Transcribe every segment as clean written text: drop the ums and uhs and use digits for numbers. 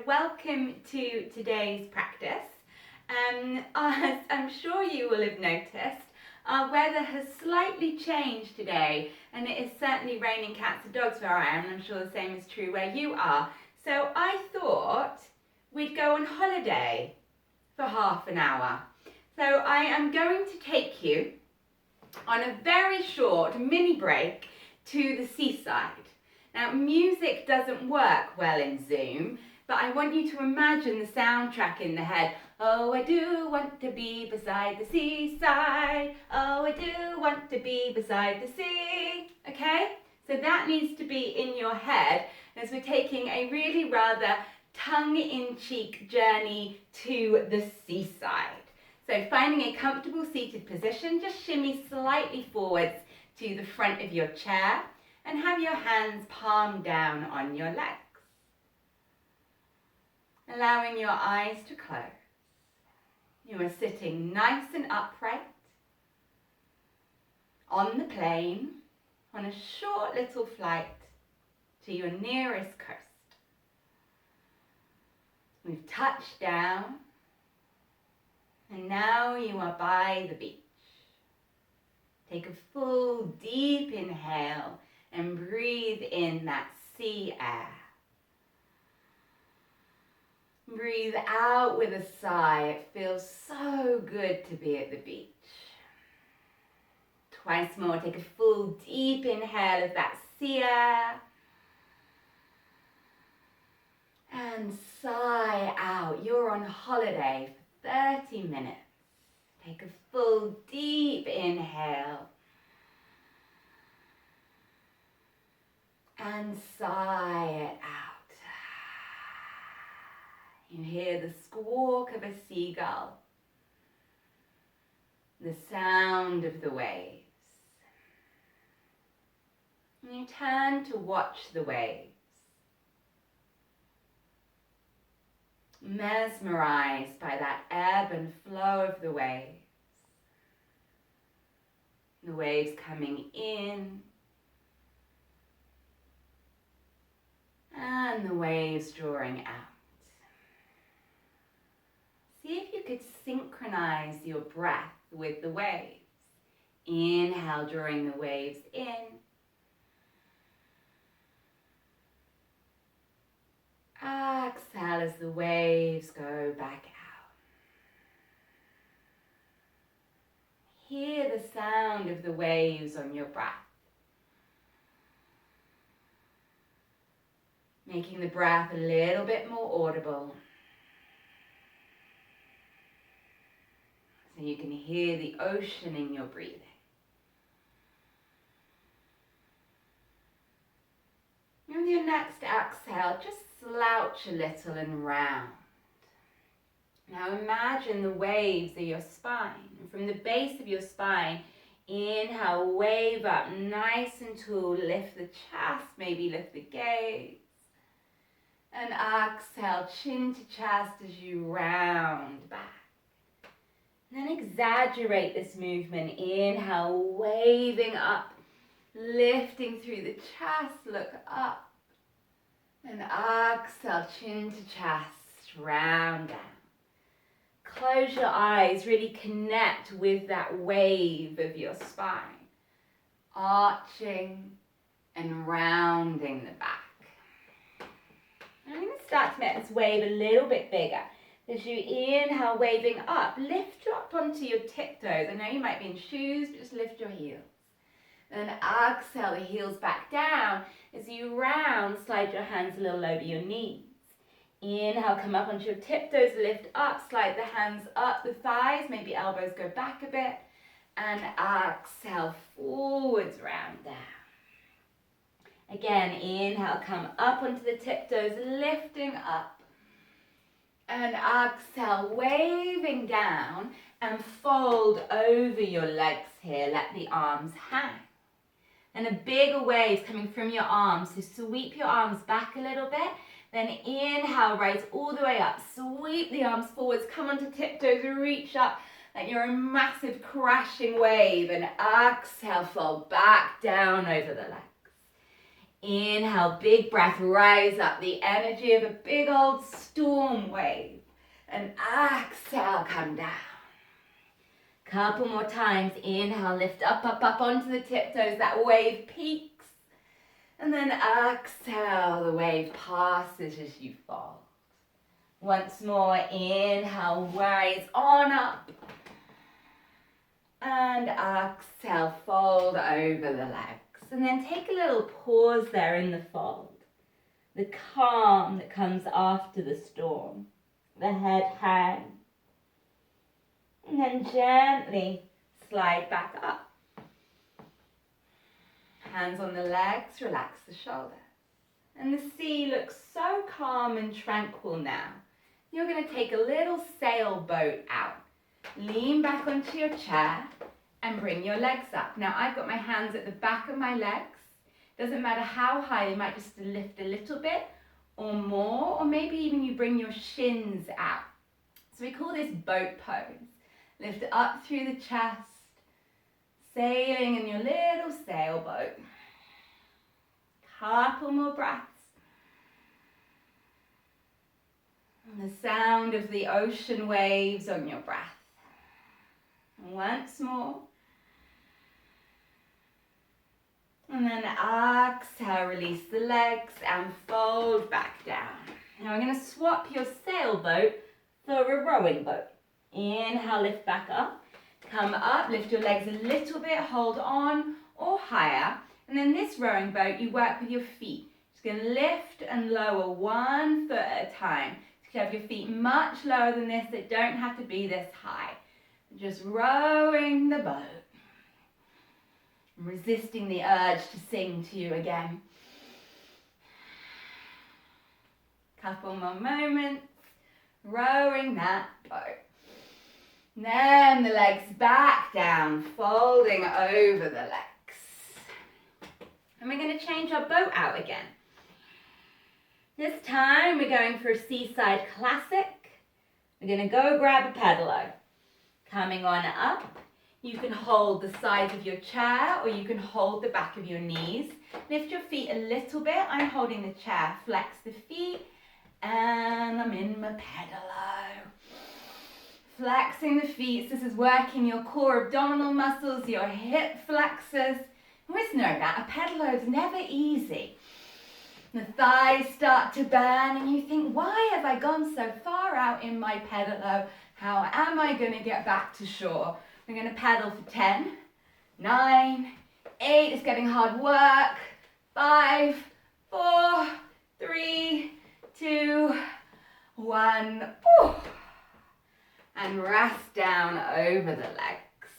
welcome to today's practice. As I'm sure you will have noticed, our weather has slightly changed today, and it is certainly raining cats and dogs where I am, and I'm sure the same is true where you are. So I thought we'd go on holiday for half an hour. So I am going to take you on a very short mini break to the seaside. Now, music doesn't work well in Zoom, but I want you to imagine the soundtrack in the head. Oh, I do want to be beside the seaside. Oh, I do want to be beside the sea. Okay? So that needs to be in your head as we're taking a really rather tongue-in-cheek journey to the seaside. So finding a comfortable seated position, just shimmy slightly forwards to the front of your chair and have your hands palm down on your legs. Allowing your eyes to close. You are sitting nice and upright on the plane on a short little flight to your nearest coast. We've touched down and now you are by the beach. Take a full deep inhale and breathe in that sea air. Breathe out with a sigh. It feels so good to be at the beach. Twice more, take a full deep inhale of that sea air. And sigh out. You're on holiday for 30 minutes. Take a full deep inhale. And sigh it out. You hear the squawk of a seagull, the sound of the waves. And you turn to watch the waves, mesmerized by that ebb and flow of the waves. The waves coming in and the waves drawing out. See if you could synchronize your breath with the waves. Inhale, drawing the waves in. Exhale as the waves go back out. Hear the sound of the waves on your breath. Making the breath a little bit more audible. So you can hear the ocean in your breathing. And with your next exhale, just slouch a little and round. Now imagine the waves of your spine. And from the base of your spine, inhale, wave up nice and tall. Lift the chest, maybe lift the gaze. And exhale, chin to chest as you round back. And then exaggerate this movement. Inhale, waving up, lifting through the chest, look up. And exhale, chin to chest, round down. Close your eyes, really connect with that wave of your spine. Arching and rounding the back. And I'm going to start to make this wave a little bit bigger. As you inhale, waving up, lift up onto your tiptoes. I know you might be in shoes, but just lift your heels. Then exhale the heels back down. As you round, slide your hands a little over your knees. Inhale, come up onto your tiptoes, lift up, slide the hands up the thighs, maybe elbows go back a bit. And exhale, forwards, round down. Again, inhale, come up onto the tiptoes, lifting up. And exhale, waving down and fold over your legs here. Let the arms hang. And a bigger wave coming from your arms. So sweep your arms back a little bit. Then inhale, rise all the way up. Sweep the arms forwards, come onto tiptoes, reach up like you're a massive crashing wave. And exhale, fold back down over the legs. Inhale, big breath, rise up, the energy of a big old storm wave. And exhale, come down. Couple more times. Inhale, lift up, up, up onto the tiptoes. That wave peaks. And then exhale, the wave passes as you fold. Once more, inhale, rise on up. And exhale, fold over the legs. And then take a little pause there in the fold. The calm that comes after the storm. The head hangs. And then gently slide back up. Hands on the legs, relax the shoulders. And the sea looks so calm and tranquil now. You're going to take a little sailboat out. Lean back onto your chair and bring your legs up. Now I've got my hands at the back of my legs. Doesn't matter how high, you might just lift a little bit or more, or maybe even you bring your shins out. So we call this boat pose. Lift up through the chest, sailing in your little sailboat. Couple more breaths. And the sound of the ocean waves on your breath. And once more. And then exhale, release the legs and fold back down. Now I'm going to swap your sailboat for a rowing boat. Inhale, lift back up. Come up, lift your legs a little bit, hold on or higher. And then this rowing boat, you work with your feet. Just going to lift and lower 1 foot at a time. You have your feet much lower than this. They don't have to be this high. Just rowing the boat. Resisting the urge to sing to you again. Couple more moments. Rowing that boat. Then the legs back down, folding over the legs. And we're going to change our boat out again. This time we're going for a seaside classic. We're going to go grab a pedalo. Coming on up, you can hold the sides of your chair or you can hold the back of your knees. Lift your feet a little bit. I'm holding the chair. Flex the feet and I'm in my pedalo. Flexing the feet. This is working your core abdominal muscles, your hip flexors. Always know that a pedalo is never easy. The thighs start to burn and you think, why have I gone so far out in my pedalo? How am I going to get back to shore? We're going to paddle for 10, 9, 8, it's getting hard work, 5, 4, 3, 2, 1, Ooh. And rest down over the legs.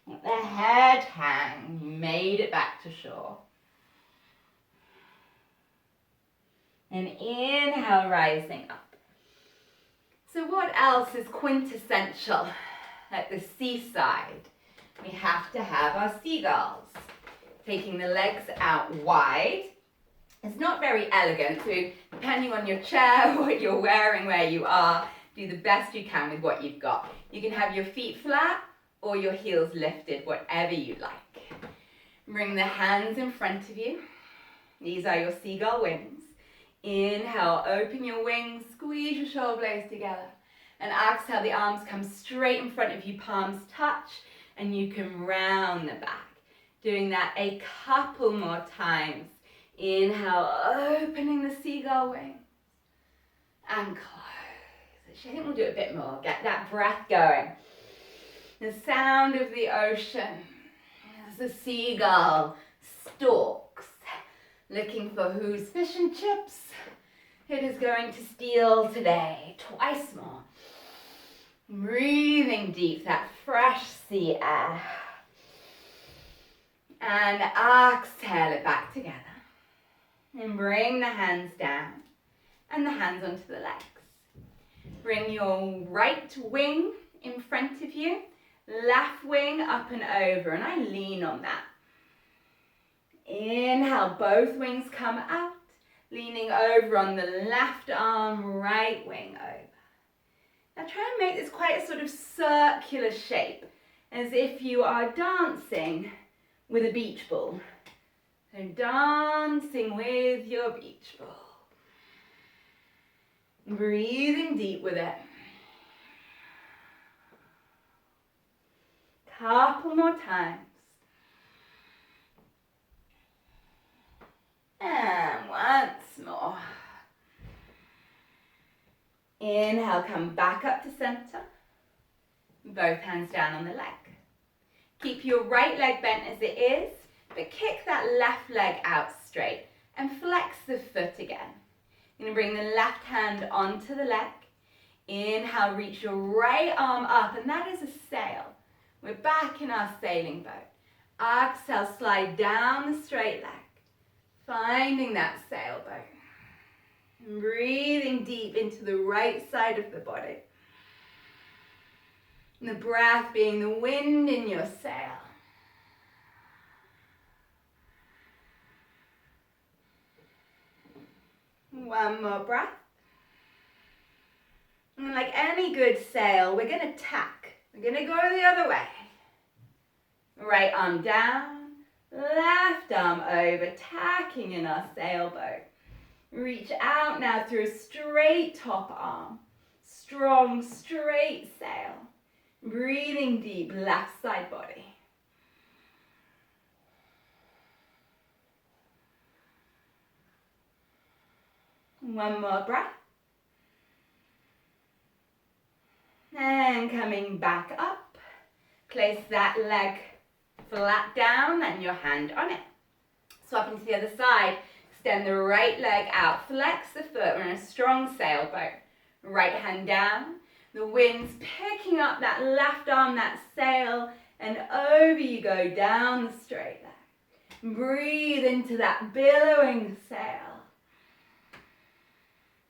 Let the head hang, you made it back to shore. And inhale, rising up. So what else is quintessential at the seaside? We have to have our seagulls. Taking the legs out wide. It's not very elegant, so depending on your chair, what you're wearing, where you are, do the best you can with what you've got. You can have your feet flat or your heels lifted, whatever you like. Bring the hands in front of you. These are your seagull wings. Inhale, open your wings, squeeze your shoulder blades together. And exhale, the arms come straight in front of you, palms touch, and you can round the back. Doing that a couple more times. Inhale, opening the seagull wings. And close. I think we'll do a bit more. Get that breath going. The sound of the ocean as the seagull stalks, looking for whose fish and chips it is going to steal today. Twice more. Breathing deep, that fresh sea air. And exhale it back together. And bring the hands down and the hands onto the legs. Bring your right wing in front of you, left wing up and over, and I lean on that. Inhale, both wings come out, leaning over on the left arm, right wing over. Now try and make this quite a sort of circular shape, as if you are dancing with a beach ball. So So dancing with your beach ball. Breathing deep with it. Couple more times. And once more. Inhale, come back up to center. Both hands down on the leg. Keep your right leg bent as it is, but kick that left leg out straight and flex the foot again. You're going to bring the left hand onto the leg. Inhale, reach your right arm up, and that is a sail. We're back in our sailing boat. Exhale, slide down the straight leg, finding that sailboat. And breathing deep into the right side of the body. And the breath being the wind in your sail. One more breath. And like any good sail, we're going to tack. We're going to go the other way. Right arm down, left arm over, tacking in our sailboat. Reach out now through a straight top arm. Strong, straight sail. Breathing deep, left side body. One more breath. And coming back up. Place that leg flat down and your hand on it. Swap into the other side. Extend the right leg out. Flex the foot. We're in a strong sailboat. Right hand down. The wind's picking up that left arm, that sail, and over you go down the straight leg. Breathe into that billowing sail.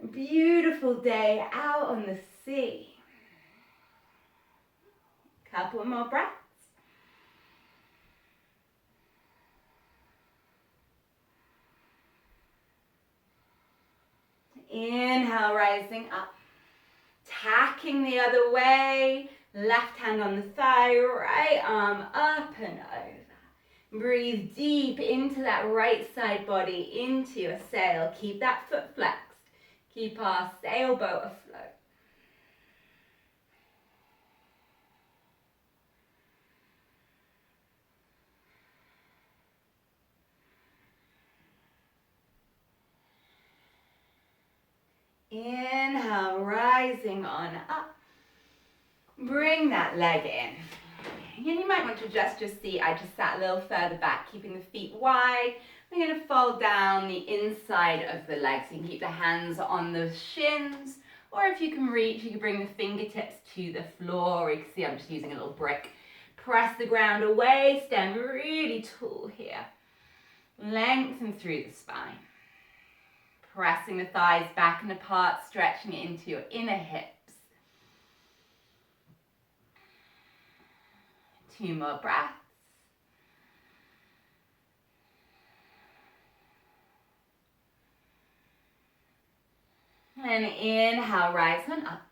A beautiful day out on the sea. Couple more breaths. Inhale, rising up. Tacking the other way. Left hand on the thigh, right arm up and over. Breathe deep into that right side body, into your sail. Keep that foot flexed. Keep our sailboat afloat. Inhale, rising on up. Bring that leg in. And you might want to adjust your seat. I just sat a little further back, keeping the feet wide. We're going to fold down the inside of the legs. You can keep the hands on the shins, or if you can reach, you can bring the fingertips to the floor. You can see I'm just using a little brick. Press the ground away, stand really tall here. Lengthen through the spine. Pressing the thighs back and apart, stretching it into your inner hips. 2 more breaths. And inhale, rise on up.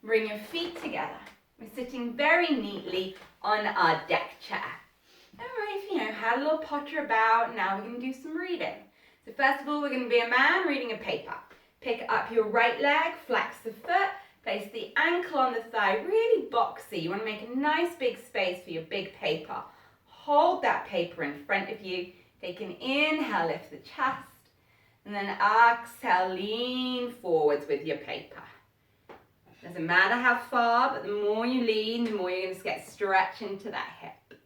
Bring your feet together. We're sitting very neatly on our deck chair. Alright, had a little potter about, now we're going to do some reading. So first of all, we're going to be a man reading a paper. Pick up your right leg, flex the foot, place the ankle on the thigh, really boxy. You want to make a nice big space for your big paper. Hold that paper in front of you. Take an inhale, lift the chest. And then exhale, lean forwards with your paper. Doesn't matter how far, but the more you lean, the more you're going to get stretch into that hip.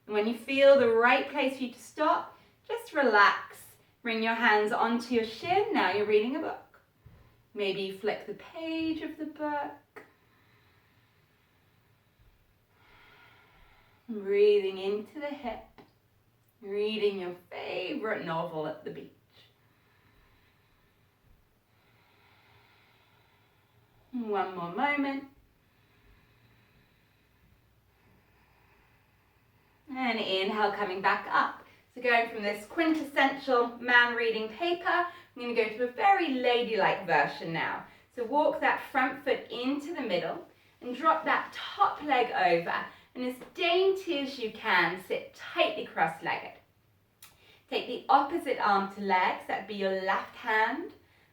And when you feel the right place for you to stop, just relax. Bring your hands onto your shin. Now you're reading a book. Maybe you flick the page of the book. Breathing into the hip. Reading your favorite novel at the beach. One more moment. And inhale, coming back up. So going from this quintessential man reading paper, I'm going to go to a very ladylike version now. So walk that front foot into the middle and drop that top leg over. And as dainty as you can, sit tightly cross-legged. Take the opposite arm to legs, that'd be your left hand,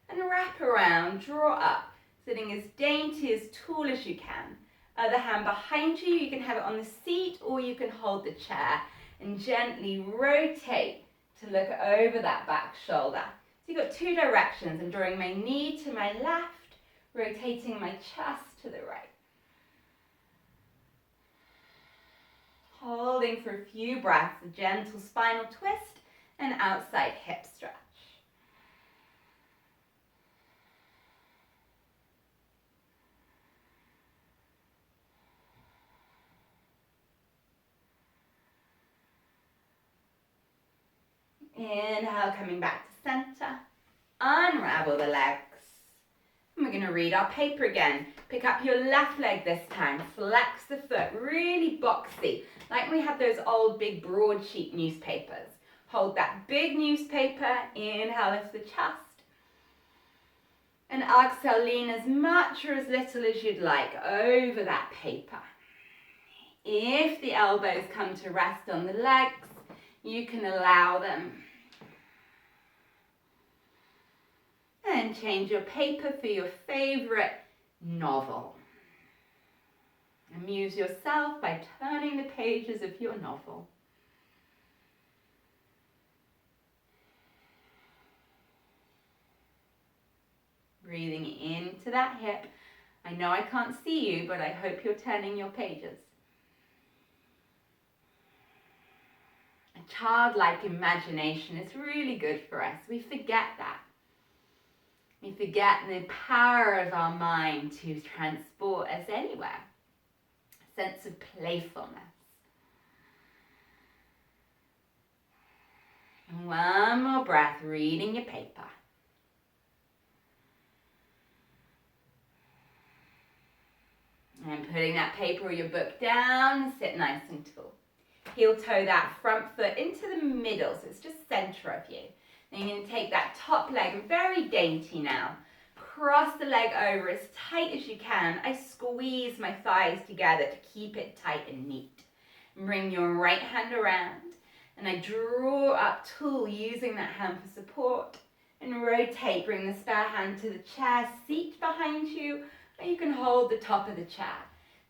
and wrap around, draw up, sitting as dainty, as tall as you can. Other hand behind you, you can have it on the seat or you can hold the chair and gently rotate to look over that back shoulder. So you've got two directions. I'm drawing my knee to my left, rotating my chest to the right. Holding for a few breaths, a gentle spinal twist and outside hip stretch. Inhale, coming back to center. Unravel the legs. And we're going to read our paper again. Pick up your left leg this time. Flex the foot, really boxy, like we had those old big broadsheet newspapers. Hold that big newspaper. Inhale, lift the chest. And exhale, lean as much or as little as you'd like over that paper. If the elbows come to rest on the legs, you can allow them. And change your paper for your favorite novel. Amuse yourself by turning the pages of your novel. Breathing into that hip. I know I can't see you, but I hope you're turning your pages. A childlike imagination is really good for us. We forget that. We forget the power of our mind to transport us anywhere. A sense of playfulness. And one more breath, reading your paper. And putting that paper or your book down, sit nice and tall. Heel toe that front foot into the middle, so it's just center of you. Then you're going to take that top leg, very dainty now. Cross the leg over as tight as you can. I squeeze my thighs together to keep it tight and neat. And bring your right hand around. And I draw up tall using that hand for support. And rotate, bring the spare hand to the chair seat behind you. Or you can hold the top of the chair.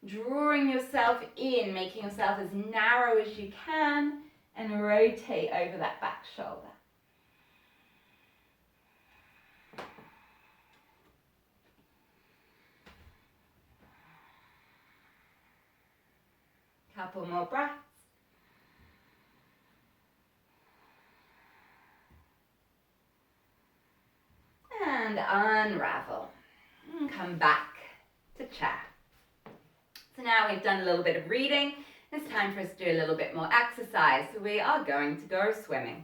Drawing yourself in, making yourself as narrow as you can. And rotate over that back shoulder. Couple more breaths. And unravel. And come back to chair. So now we've done a little bit of reading. It's time for us to do a little bit more exercise. So we are going to go swimming.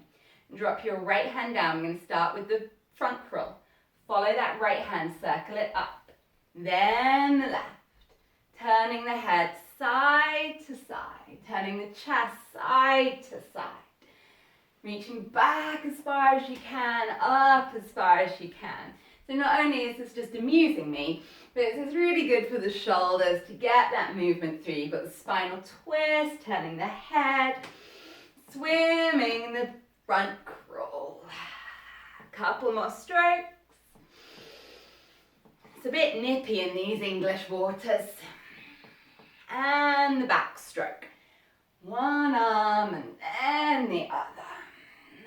Drop your right hand down. We're going to start with the front crawl. Follow that right hand, circle it up. Then the left. Turning the head side to side, turning the chest side to side, reaching back as far as you can, up as far as you can. So not only is this just amusing me, but it's really good for the shoulders to get that movement through. You've got the spinal twist, turning the head, swimming in the front crawl. A couple more strokes. It's a bit nippy in these English waters. And the backstroke. One arm and then the other.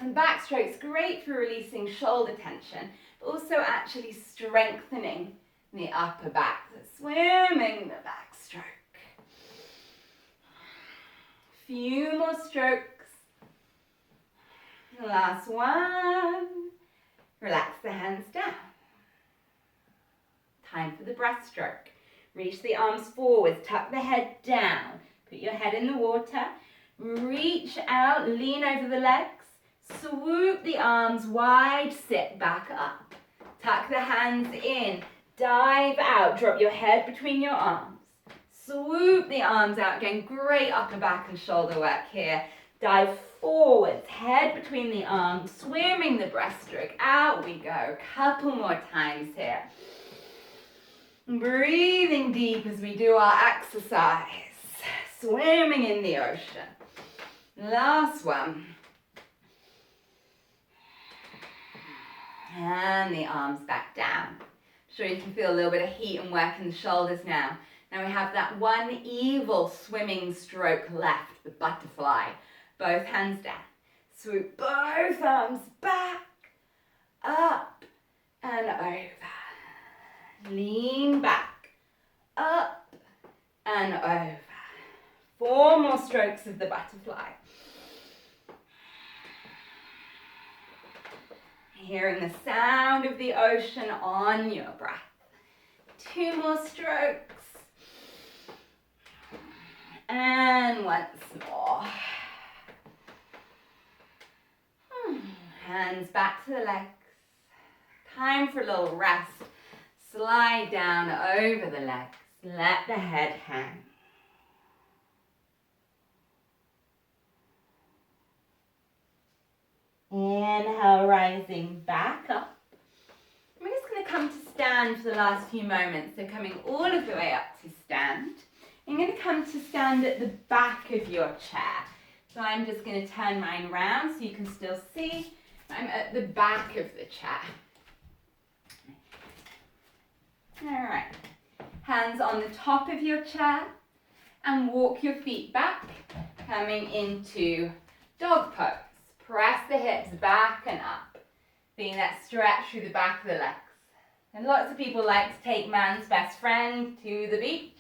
And backstroke's great for releasing shoulder tension, but also actually strengthening the upper back. So swimming the backstroke. Few more strokes. Last one. Relax the hands down. Time for the breaststroke. Reach the arms forward, tuck the head down. Put your head in the water. Reach out, lean over the legs. Swoop the arms wide, sit back up. Tuck the hands in, dive out, drop your head between your arms. Swoop the arms out, again, great upper back and shoulder work here. Dive forwards, head between the arms, swimming the breaststroke. Out we go, couple more times here. Breathing deep as we do our exercise. Swimming in the ocean. Last one. And the arms back down. I'm sure you can feel a little bit of heat and work in the shoulders now. Now we have that one evil swimming stroke left, the butterfly. Both hands down. Swoop both arms back, up and over. Lean back, up and over. 4 more strokes of the butterfly. Hearing the sound of the ocean on your breath. 2 more strokes. And once more. Hands back to the legs. Time for a little rest. Slide down over the legs. Let the head hang. Inhale, rising back up. We're just going to come to stand for the last few moments. So coming all of the way up to stand. I'm going to come to stand at the back of your chair. So I'm just going to turn mine around so you can still see. I'm at the back of the chair. All right. Hands on the top of your chair and walk your feet back, coming into dog pose. Press the hips back and up, feeling that stretch through the back of the legs. And lots of people like to take man's best friend to the beach,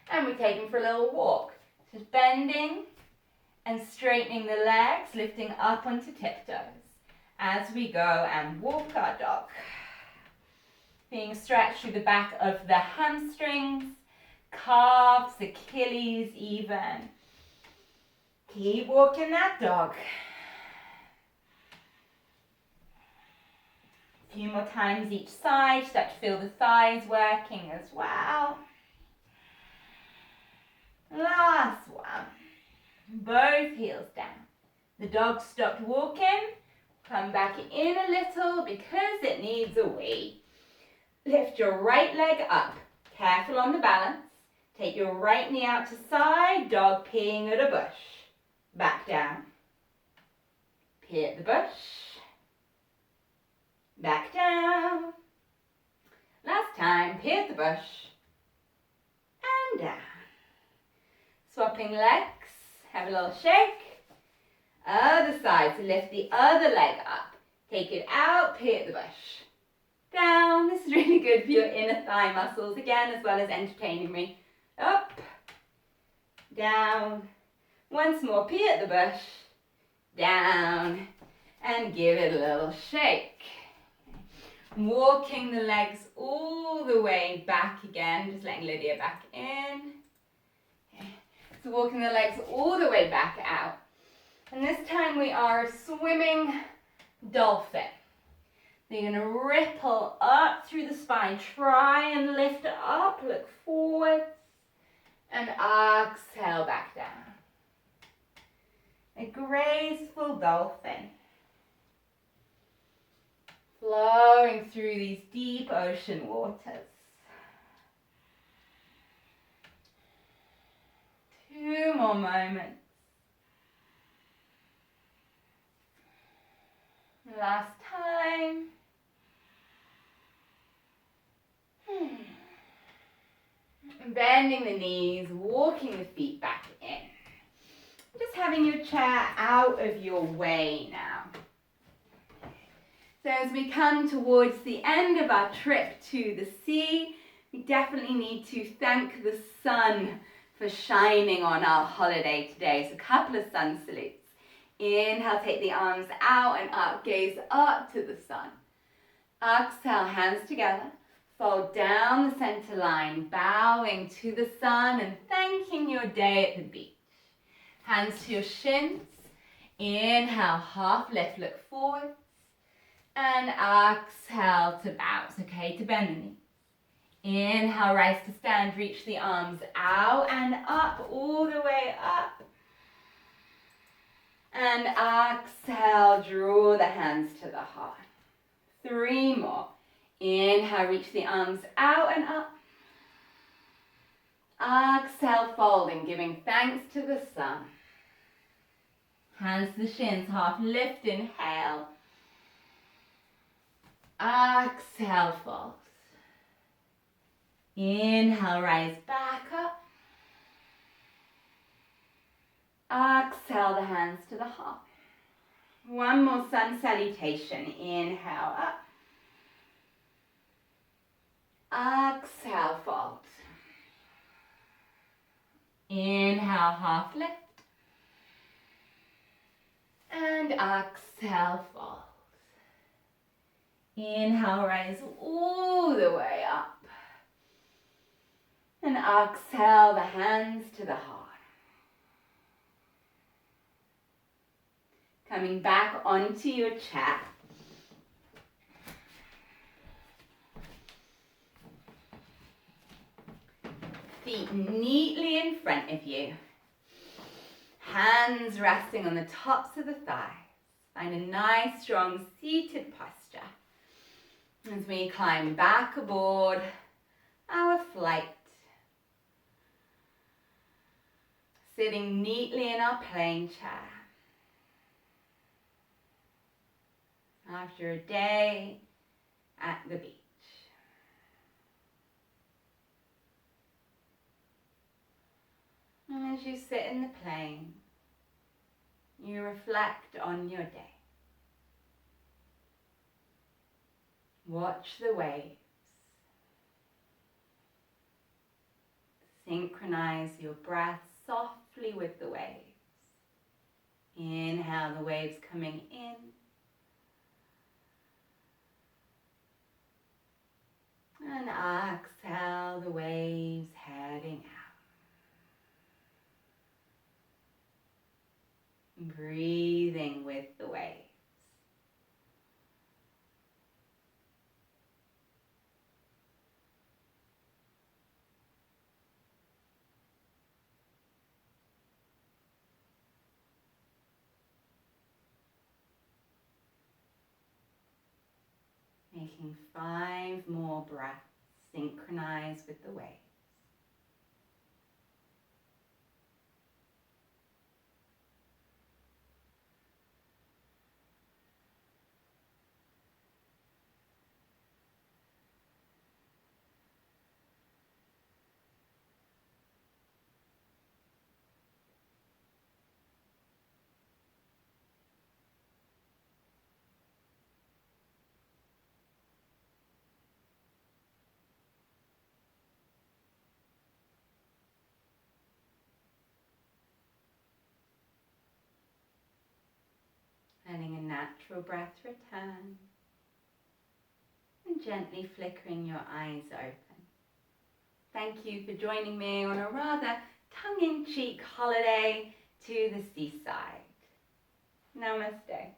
and we take him for a little walk. Just bending and straightening the legs, lifting up onto tiptoes as we go and walk our dog. Being stretched through the back of the hamstrings, calves, Achilles even. Keep walking that dog. A few more times each side, start to feel the thighs working as well. Last one. Both heels down. The dog stopped walking. Come back in a little because it needs a wee. Lift your right leg up. Careful on the balance. Take your right knee out to side. Dog peeing at a bush. Back down. Pee at the bush. Back down. Last time, pee at the bush. And down. Swapping legs. Have a little shake. Other side, so lift the other leg up. Take it out, pee at the bush. Down. This is really good for your inner thigh muscles again, as well as entertaining me. Up. Down. Once more, pee at the bush. Down. And give it a little shake. Walking the legs all the way back again, just letting Lydia back in. Okay. So walking the legs all the way back out. And this time we are swimming dolphin. So you're going to ripple up through the spine. Try and lift up, look forward, and exhale back down. A graceful dolphin. Flowing through these deep ocean waters. 2 more moments. Last time. Bending the knees, walking the feet back in. Just having your chair out of your way now. So as we come towards the end of our trip to the sea, we definitely need to thank the sun for shining on our holiday today. So a couple of sun salutes. Inhale, take the arms out and up, gaze up to the sun. Exhale, hands together. Fold down the center line, bowing to the sun and thanking your day at the beach. Hands to your shins. Inhale, half lift, look forward. And exhale to bow. It's okay to bend the knees. Inhale, rise to stand, reach the arms out and up, all the way up. And exhale, draw the hands to the heart. 3 more. Inhale, reach the arms out and up. Exhale, folding, giving thanks to the sun. Hands to the shins, half lift, inhale. Exhale, fold. Inhale, rise back up. Exhale, the hands to the heart. One more sun salutation. Inhale, up. Exhale, fold. Inhale, half lift. And exhale, fold. Inhale, rise all the way up. And exhale, the hands to the heart. Coming back onto your chair. Feet neatly in front of you. Hands resting on the tops of the thighs. Find a nice, strong, seated posture as we climb back aboard our flight. Sitting neatly in our plane chair. After a day at the beach. And as you sit in the plane, you reflect on your day. Watch the waves. Synchronize your breath softly with the waves. Inhale, the waves coming in. And exhale, the waves heading out. Breathing with the waves. Making 5 more breaths, synchronize with the waves. Letting a natural breath return and gently flickering your eyes open. Thank you for joining me on a rather tongue-in-cheek holiday to the seaside. Namaste.